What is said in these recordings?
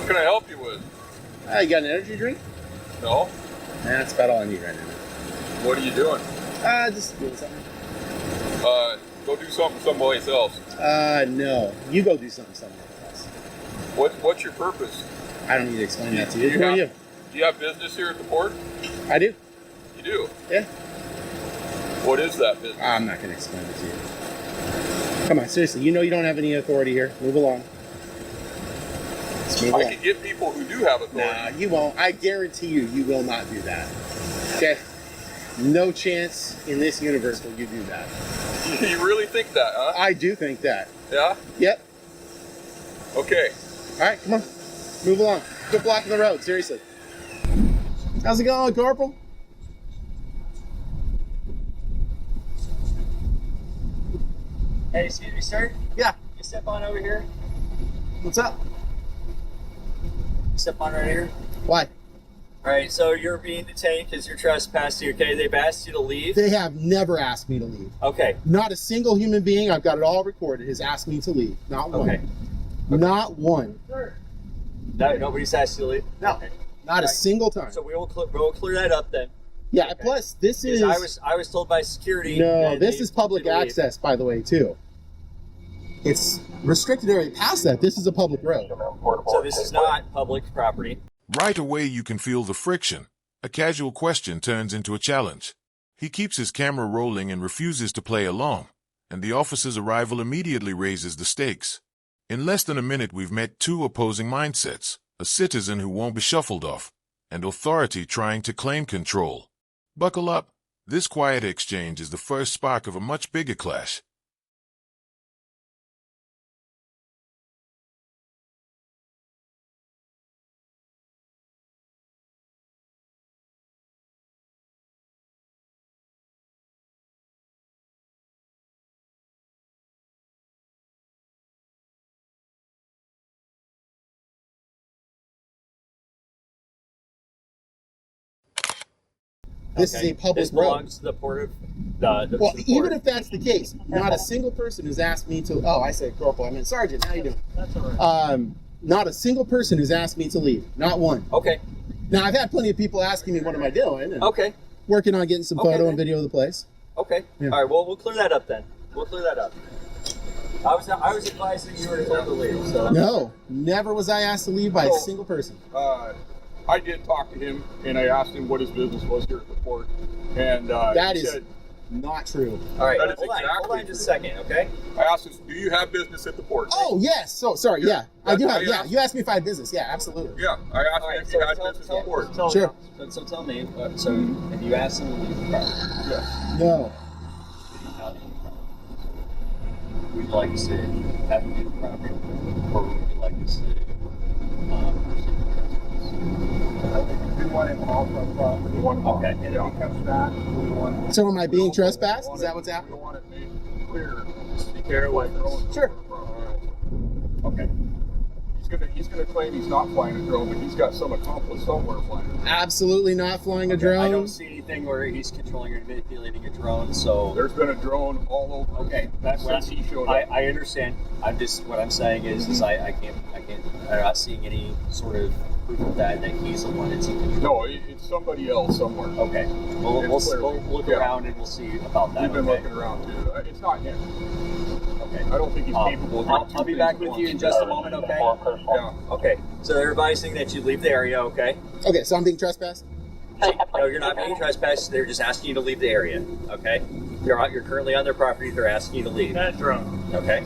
What can I help you with? You got an energy drink? No. That's about all I need right now. What are you doing? Just doing something. Go do something someplace else. No. You go do something else. What's your purpose? I don't need to explain that to you. Who are you? Do you have business here at the port? I do. You do? Yeah. What is that business? I'm not going to explain it to you. Come on, seriously. You know you don't have any authority here. Move along. I can get people who do have authority. Nah, you won't. I guarantee you will not do that. Okay? No chance in this universe will you do that. You really think that, huh? I do think that. Yeah? Yep. Okay. All right, come on. Move along. Quit blocking the road, seriously. How's it going, Corporal? Hey, excuse me, sir. Yeah. You step on over here. What's up? Step on right here. Why? All right, so you're being detained because you're trespassing, okay? They've asked you to leave. They have never asked me to leave. Okay. Not a single human being, I've got it all recorded, has asked me to leave. Not one. Okay. Not one. No, nobody's asked you to leave? No. Okay. Not a single time. So we'll clear that up then. Yeah, Okay. plus this is... I was told by security... No, this they is public told me to leave. access, by the way, too. It's restricted area past that. This is a public road. So this is not public property. Right away you can feel the friction. A casual question turns into a challenge. He keeps his camera rolling and refuses to play along, and the officer's arrival immediately raises the stakes. In less than a minute we've met two opposing mindsets, a citizen who won't be shuffled off, and authority trying to claim control. Buckle up. This quiet exchange is the first spark of a much bigger clash. This Okay. is a public This road. belongs to the port of... the Well, port. even if that's the case, not a single person has asked me to... Oh, I said corporal. I meant sergeant. How you doing? That's all right. Not a single person has asked me to leave. Not one. Okay. Now, I've had plenty of people asking me, what am I doing? And Okay. working on getting some Okay, photo then. and video of the place. Okay. Yeah. All right. Well, we'll clear that up then. We'll clear that up. I was advised that you were told to leave. So No, never was I asked to leave by a So- single person. I did talk to him, and I asked him what his business was here at the port, and That he is said, not true. All right. That is Hold on exactly just a second. Okay. I asked him, do you have business at the port? Oh, yes. So, sorry. Yeah, I do I have. Yeah, asked- you asked me if I had business. Yeah, absolutely. Yeah, I asked All him right. if he had business at the port. Sure. So tell me. So if you asked them to leave the property, Yes. No. would you like to see have them leave the property, or would you like to see I think we want him off our property. Okay. And if he comes back, we want... So am I being trespassed? Is that what's We happening? want it made clear. Just be careful with this. Sure. Okay. He's gonna claim he's not flying a drone, but he's got some accomplice somewhere flying a drone. Absolutely not flying a I drone. don't see anything where he's controlling or manipulating a drone. So There's been a drone all over. okay, that's since he showed up. I understand. I'm just what I'm saying is I'm not seeing any sort of proof of that he's the one that's in control. No, it's somebody else somewhere. Okay. We'll look Yeah. around and we'll see about that. We've been Okay. looking around too. It's not him. Okay. I don't think he's capable of doing I'll two be things back at with once. you in just a moment. Okay. Yeah. Okay. So they're advising that you leave the area. Okay. Okay, so I'm being trespassed? No, you're not being trespassed. They're just asking you to leave the area. Okay. You're currently on their property. They're asking you to leave. That drone. Okay.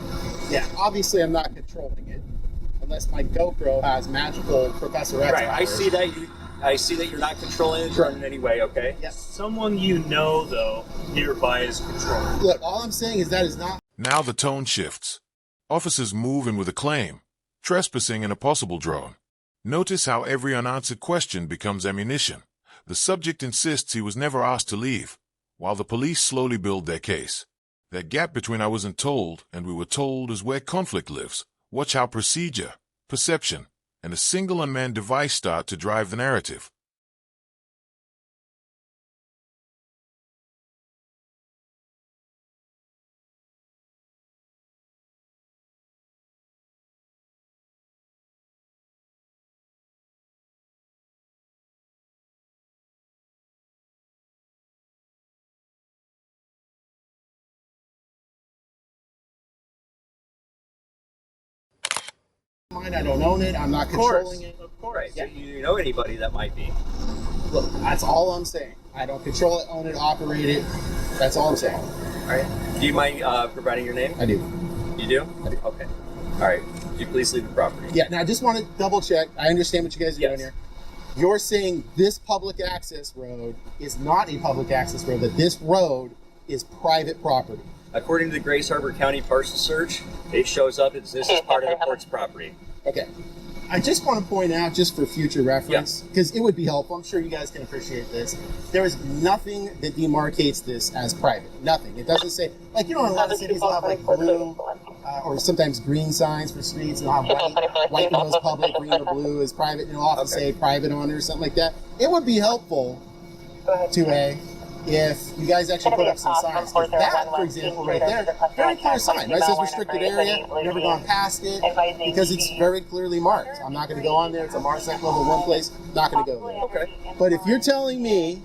Yeah, obviously I'm not controlling it. Unless my GoPro has magical Professor X Right. I powers. see that you're not controlling the drone in any way. Okay. Yes. Someone you know, though, nearby is controlling. Look, all I'm saying is that is not... Now the tone shifts. Officers move in with a claim, trespassing in a possible drone. Notice how every unanswered question becomes ammunition. The subject insists he was never asked to leave, while the police slowly build their case. That gap between I wasn't told and we were told is where conflict lives. Watch how procedure, perception, and a single unmanned device start to drive the narrative. mine. I don't own it. I'm not controlling it. Of course. Yeah. You know anybody that might be. Look, that's all I'm saying. I don't control it, own it, operate it. That's all I'm saying. All right. Do you mind providing your name? I do. You do? I do. Okay. All right. Could you please leave the property? Yeah, now I just want to double check. I understand what you guys are Yes. doing here. You're saying this public access road is not a public access road, that this road is private property. According to the Grace Harbor County parcel search, it shows up as this is part of the port's property. Okay. I just want to point out, just for future reference, because it would be helpful, I'm sure you guys can appreciate this, there is nothing that demarcates this as private. Nothing. It doesn't say, like, you know, in a lot of cities they'll have like blue or sometimes green signs for streets, and they'll have white when it's public, green or blue is private, and it'll often say private on it or something like that. It would be helpful, 2A, if you guys actually put up some signs. Because that, for example, right there, very clear sign, right? It says restricted area, never gone past it, because it's very clearly marked. I'm not going to go on there. It's a MARSEC level 1 place. Not going to go there. Okay. But if you're telling me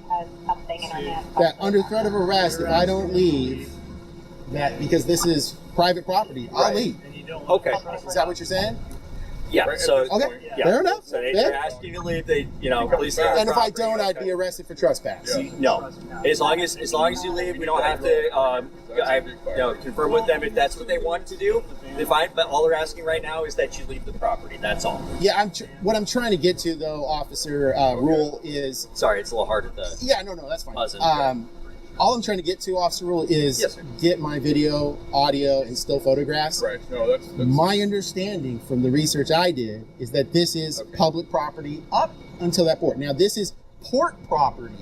that under threat of arrest, if I don't leave, that because this is private property, I'll leave. Okay. Is that what you're saying? Yeah. So. Okay. Yeah. Fair enough. So if Yeah. you're asking to leave, they, please. Leave the And if I property. don't, I'd be arrested for trespass. No. As long as you leave, we don't have to confirm with them if that's what they want to do. They're fine. But all they're asking right now is that you leave the property. That's all. Yeah, what I'm trying to get to, though, Officer Rule, is... Sorry, it's a little hard to. Yeah, no, that's fine. Buzzing. All I'm trying to get to, Officer Rule, is Yes, sir. get my video, audio, and still photographs. Right. No, that's My understanding from the research I did is that this is public property up until that port. Now, this is port property.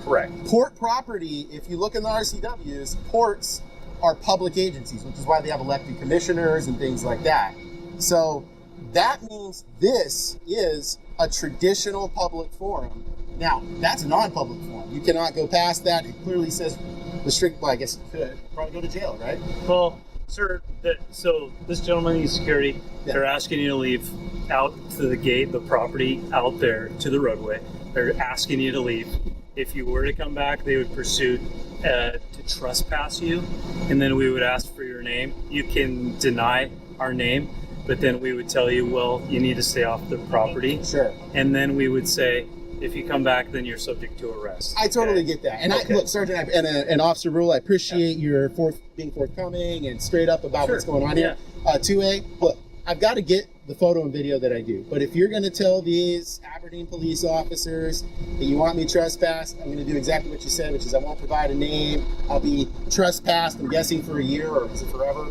Correct. Port property, if you look in the RCWs, ports are public agencies, which is why they have elected commissioners and things like that. So that means this is a traditional public forum. Now, that's a non-public forum. You cannot go past that. It clearly says restrict, well, I guess you could. Probably go to jail, right? Well, sir, so this gentleman needs security. Yeah. They're asking you to leave out to the gate, the property out there to the roadway. They're asking you to leave. If you were to come back, they would pursue to trespass you, and then we would ask for your name. You can deny our name, but then we would tell you, well, you need to stay off the property. Sure. And then we would say, if you come back, then you're subject to arrest. I totally get that. And Okay. look, Sergeant and Officer Rule, I appreciate your being forthcoming and straight up about what's going on here. 2A, look, I've got to get the photo and video that I do. But if you're going to tell these Aberdeen police officers that you want me trespassed, I'm going to do exactly what you said, which is I won't provide a name. I'll be trespassed, I'm guessing, for a year, or is it forever?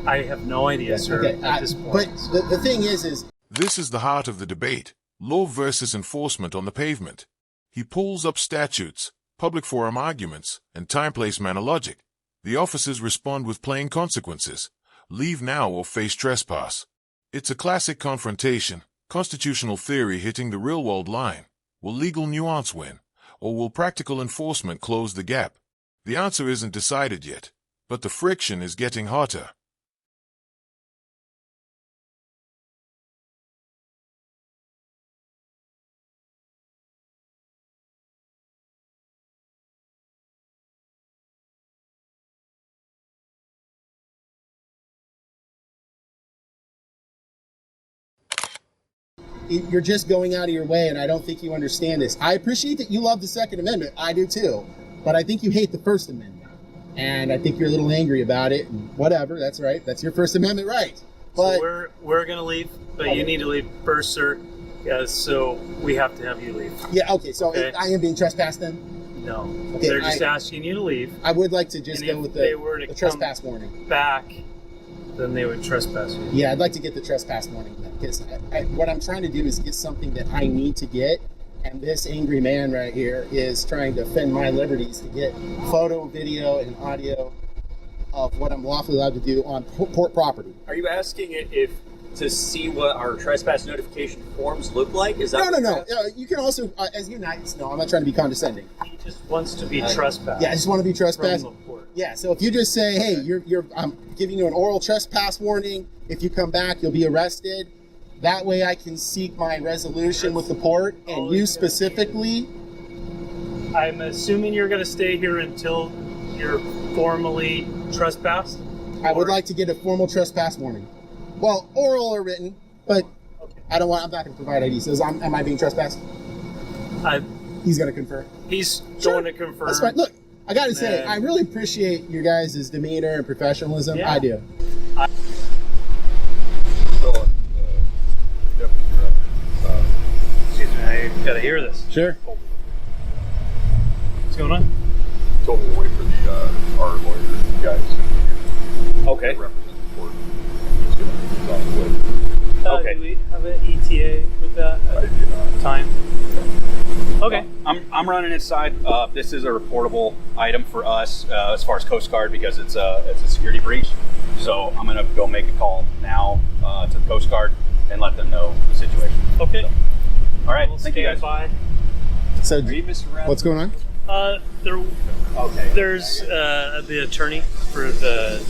I have no idea, sir, Okay, at this point. But the thing is... This is the heart of the debate. Law versus enforcement on the pavement. He pulls up statutes, public forum arguments, and time-place manner logic. The officers respond with plain consequences. Leave now or face trespass. It's a classic confrontation, constitutional theory hitting the real-world line. Will legal nuance win, or will practical enforcement close the gap? The answer isn't decided yet, but the friction is getting hotter. You're just going out of your way, and I don't think you understand this. I appreciate that you love the Second Amendment. I do too. But I think you hate the First Amendment. And I think you're a little angry about it. And whatever, that's right. That's your First Amendment right. But So we're going to leave, but you need to leave first, sir. So we have to have you leave. yeah, okay. So Okay. I am being trespassed then? No. Okay, They're just asking you to leave. I would like to just And go if with they were to the come trespass warning. back, then they would trespass you. Yeah, I'd like to get the trespass warning then, because what I'm trying to do is get something that I need to get, and this angry man right here is trying to offend my liberties to get photo, video, and audio of what I'm lawfully allowed to do on port property. Are you asking if to see what our trespass notification forms look like? Is that No. You can also, as you guys know, I'm not trying to be condescending. He just wants to be trespassed. Yeah, I just want to be from trespassed. the port. Yeah, so if you just say, hey, I'm giving you an oral trespass warning. If you come back, you'll be arrested. That way I can seek my resolution with the port, and you specifically. I'm assuming you're going to stay here until you're formally trespassed? I would like to get a formal trespass warning. Well, oral or written. But I don't want. I'm not going to provide ID. So am I being trespassed? He's going to confirm. He's Sure. going to confirm. That's fine. Look, I got to say, then- I really appreciate your guys' demeanor and professionalism. Yeah. I do. So, Deputy Director, Excuse me, I gotta hear this. Sure. What's going on? told me to wait for our lawyer guys to Okay. represent the court. He's on the way. Okay. Do we have an ETA with that I did not. time? Okay. I'm running inside. This is a reportable item for us as far as Coast Guard because it's a security breach. So I'm gonna go make a call now to the Coast Guard and let them know the situation. Okay. All right, We'll thank you guys. stand So, Are you Mr. Rath? what's going on? by. There's the attorney for the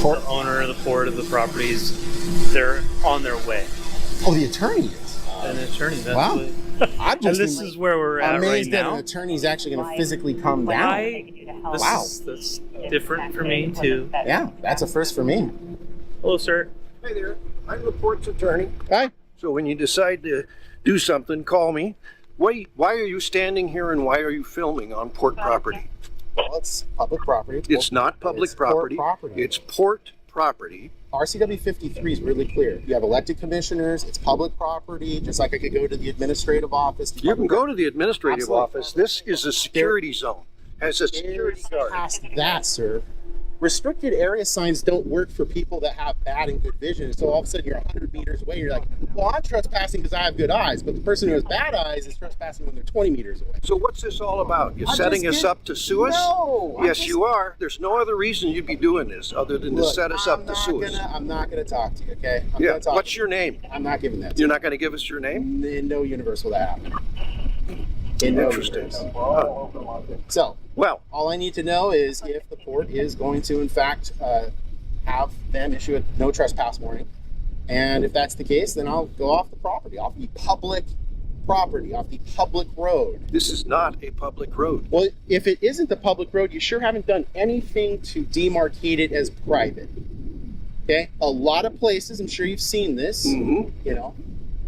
Port? owner of the port of the properties. They're on their way. Oh, the attorney is. An attorney. That's Wow. what- I'm and just this is where we're at right amazed that now. an attorney's actually going to physically come down. This Wow. that's different for me too. Yeah, that's a first for me. Hello, sir. Hey there, I'm the port's attorney. Hi. So when you decide to do something, call me. Why are you standing here and why are you filming on port property? Well, it's public property. It's not public It's port property. property. It's port property. RCW 53 is really clear. You have elected commissioners. It's public property. Just like I could go to the administrative office. You can go to the administrative Absolutely. office. This is a security zone. Has a security guard. Past that, sir. Restricted area signs don't work for people that have bad and good vision. So all of a sudden you're 100 meters away. You're like, well, I'm trespassing because I have good eyes. But the person who has bad eyes is trespassing when they're 20 meters away. So what's this all about? You I'm setting just us getting- up to sue us? No, I'm Yes, just- you are. There's no other reason you'd be doing this other than to Look, set us up to sue us. I'm not going to talk to you, okay? I'm Yeah. gonna talk What's to your name? you. I'm not giving that to You're not going to give us your name? you. In no universe will that happen. In no Interesting. universe. Huh. So, Well, all I need to know is if the port is going to, in fact, have them issue a no trespass warning. And if that's the case, then I'll go off the property, off the public property, off the public road. this is not a public road. Well, if it isn't the public road, you sure haven't done anything to demarcate it as private. Okay? A lot of places, I'm sure you've seen this, Mm-hmm. you know,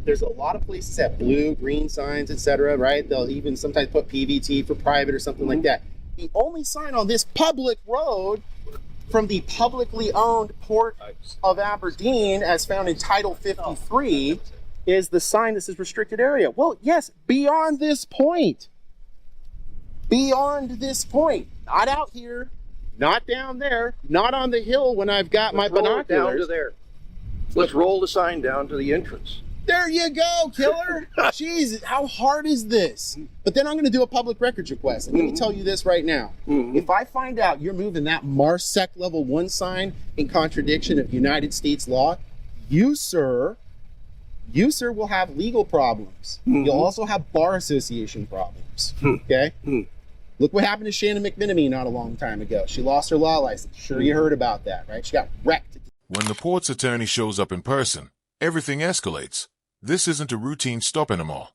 there's a lot of places that have blue, green signs, etc., right? They'll even sometimes put PVT for private or something like that. The only sign on this public road from the publicly owned Port of Aberdeen, as found in Title 53, is the sign that says restricted area. Well, yes, beyond this point. Beyond this point. Not out here, not down there, not on the hill when I've got my Let's roll it down to binoculars. there. Let's roll the sign down to the entrance. There you go, killer. Jeez, how hard is this? But then I'm going to do a public records request. And let me tell you this right now. If I find out you're moving that MARSEC level 1 sign in contradiction of United States law, you, sir, will have legal problems. You'll also have bar association problems. Okay? Look what happened to Shannon McMenamy not a long time ago. She lost her law license. Sure, you heard about that, right? She got wrecked. When the port's attorney shows up in person, everything escalates. This isn't a routine stop anymore.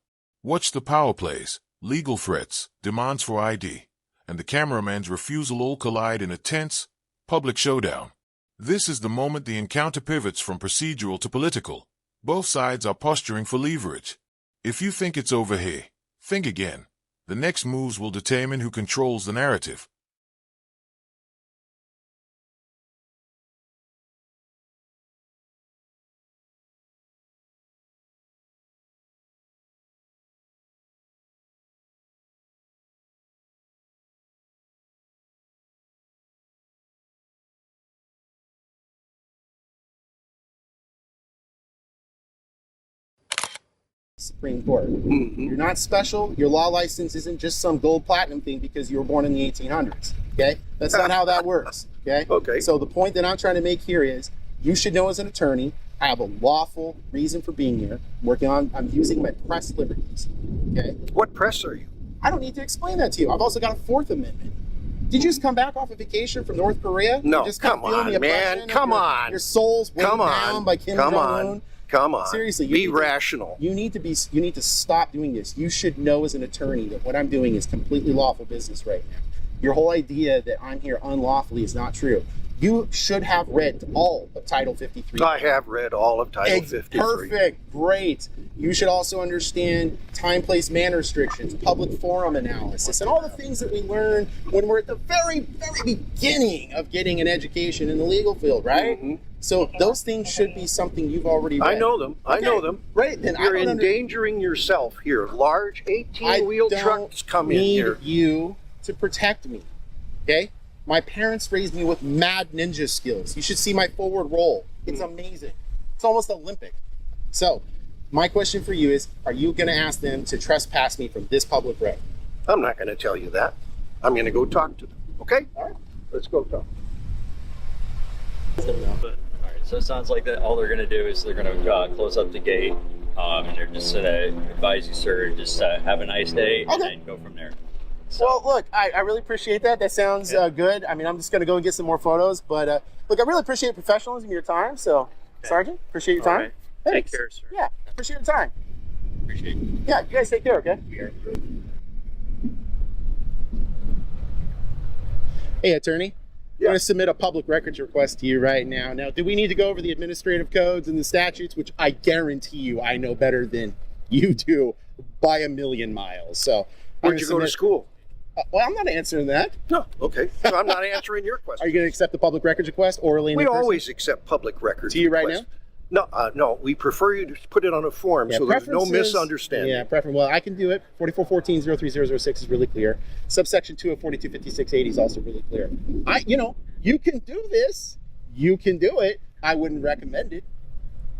Watch the power plays, legal threats, demands for ID, and the cameraman's refusal all collide in a tense, public showdown. This is the moment the encounter pivots from procedural to political. Both sides are posturing for leverage. If you think it's over here, think again. The next moves will determine who controls the narrative. Supreme Court. You're not special. Your law license isn't just some gold platinum thing because you were born in the 1800s. Okay? That's not how that works. Okay? Okay. So the point that I'm trying to make here is you should know as an attorney, I have a lawful reason for being here. I'm using my press liberties. Okay? What press are you? I don't need to explain that to you. I've also got a Fourth Amendment. Did you just come back off a vacation from North Korea? No, You just kinda come feel on, the oppression man. of Come your- on. Your soul's weighed Come down on. by Kim Come Jong-un. on. Come on. Seriously, you be need to- rational. You need to stop doing this. You should know as an attorney that what I'm doing is completely lawful business right now. Your whole idea that I'm here unlawfully is not true. You should have read all of Title 53. I have read all of Title 53. Perfect. Great. You should also understand time, place, manner restrictions, public forum analysis, and all the things that we learn when we're at the very, very beginning of getting an education in the legal field, right? Mm-hmm. So those things should be something you've already read. I know them. I know them. Right. Then You're endangering yourself here. Large 18-wheel trucks come in here. I don't need you to protect me, okay? My parents raised me with mad ninja skills. You should see my forward roll. It's amazing. It's almost Olympic. So, my question for you is, are you going to ask them to trespass me from this public road? I'm not going to tell you that. I'm going to go talk to them. Okay? All right. Let's go talk. All right, so it sounds like that all they're going to do is they're going to close up the gate, and they're just going to advise you, sir, just have a nice day, and then go from there. So, Well, look, I really appreciate that. That sounds good. I mean, I'm just going to go and get some more photos. But, look, I really appreciate professionalism, your time. So, Sergeant, appreciate your time. All right. Thanks. Take care, sir. Yeah, appreciate your time. appreciate it. Yeah, you guys take care, okay? Hey, attorney. I'm going to submit a public records request to you right now. Now, do we need to go over the administrative codes and the statutes, which I guarantee you I know better than you do by a million miles? So, Where'd you go to school? Well, I'm not answering that. No. Okay. So I'm not answering your question. Are you going to accept the public records request orally? We always accept public records. To you right requests. No, no. We prefer you to put it on a form so there's no preferences- misunderstanding. Yeah, preference. Well, I can do it. 4414-03006 is really clear. Subsection 2 of 425680 is also really clear. You can do this. You can do it. I wouldn't recommend it.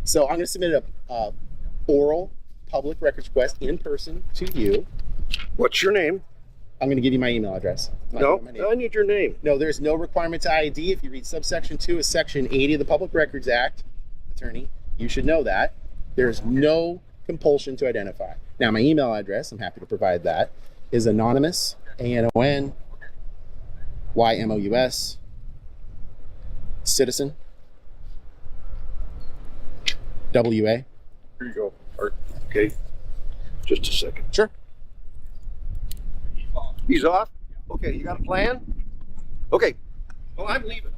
So I'm going to submit a oral public records request in person to you. What's your name? I'm going to give you my email address. No, My name. I need your name. No, there's no requirement to ID. If you read subsection 2 of section 80 of the Public Records Act, attorney, you should know that. There's no compulsion to identify. Now, my email address, I'm happy to provide that, is anonymous, ANONYMOUS, citizen, WA. Here you go, Art. Okay. Just a second. Sure. He's off? Okay, you got a plan? Okay. Well, I'm leaving.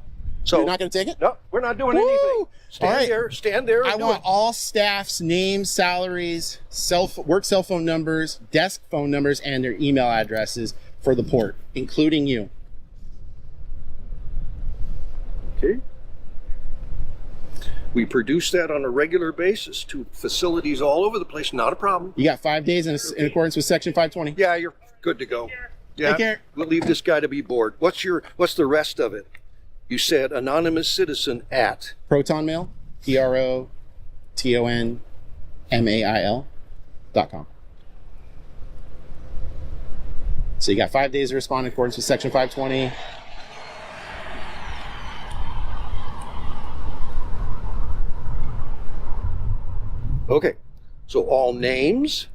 So You're not going to take it? no, we're not doing Woo! anything. Stand All right. there. Stand there. I and do want it. all staff's names, salaries, work cell phone numbers, desk phone numbers, and their email addresses for the port, including you. Okay. We produce that on a regular basis to facilities all over the place. Not a problem. You got 5 days in accordance with Section 520. Yeah, you're good to go. Yeah, Take care. we'll leave this guy to be bored. What's the rest of it? You said anonymous citizen at. Proton Mail, PROTONMAIL.com. So you got 5 days to respond in accordance with Section 520. Okay. So all names.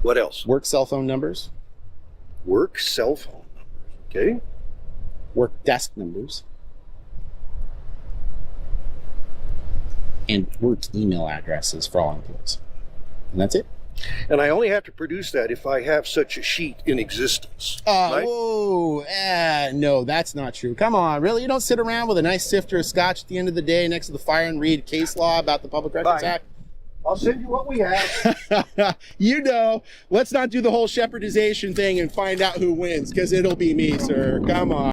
What else? Work cell phone numbers, Work cell phone numbers. Okay. work desk numbers, and work email addresses for all employees. And that's it. And I only have to produce that if I have such a sheet in existence. right? No, that's not true. Come on, really? You don't sit around with a nice sifter of scotch at the end of the day next to the fire and read case law about the Public Records Bye. Act? I'll send you what we have. Let's not do the whole shepherdization thing and find out who wins, because it'll be me, sir. Come on.